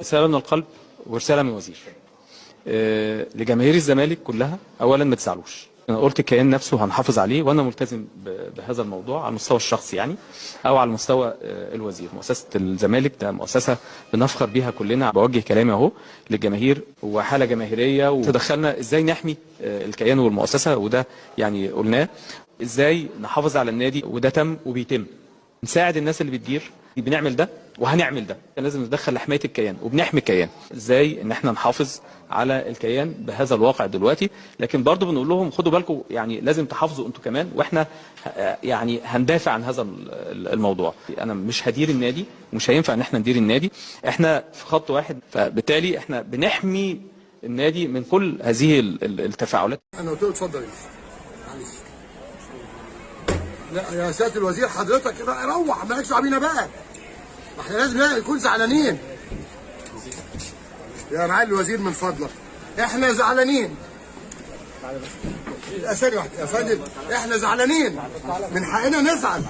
رسالة من القلب ورسالة من وزير لجماهير الزمالك كلها. أولا ما تزعلوش، أنا قلت الكيان نفسه هنحافظ عليه، وأنا ملتزم بهذا الموضوع على المستوى الشخصي يعني، أو على المستوى الوزير. مؤسسة الزمالك ده مؤسسة بنفخر بيها كلنا. بوجه كلامي أهو للجماهير، وحالة جماهيرية، وتدخلنا إزاي نحمي الكيان والمؤسسة، وده يعني قلناه إزاي نحافظ على النادي، وده تم وبيتم. نساعد الناس اللي بتدير، بنعمل ده وهنعمل ده. لازم نتدخل لحمايه الكيان وبنحمي الكيان. ازاي ان احنا نحافظ على الكيان بهذا الواقع دلوقتي، لكن برضو بنقول لهم خدوا بالكم، يعني لازم تحافظوا انتوا كمان، واحنا يعني هندافع عن هذا الموضوع. انا مش هدير النادي، ومش هينفع ان احنا ندير النادي، احنا في خط واحد، فبالتالي احنا بنحمي النادي من كل هذه التفاعلات. انا قلت له اتفضل معلش. لا يا سياده الوزير، حضرتك روح، مالكش دعوه بينا بقى، ما احنا لازم نكون زعلانين. يا معالي الوزير من فضلك، احنا زعلانين. ثانية واحدة يا فندم، احنا زعلانين، من حقنا نزعل.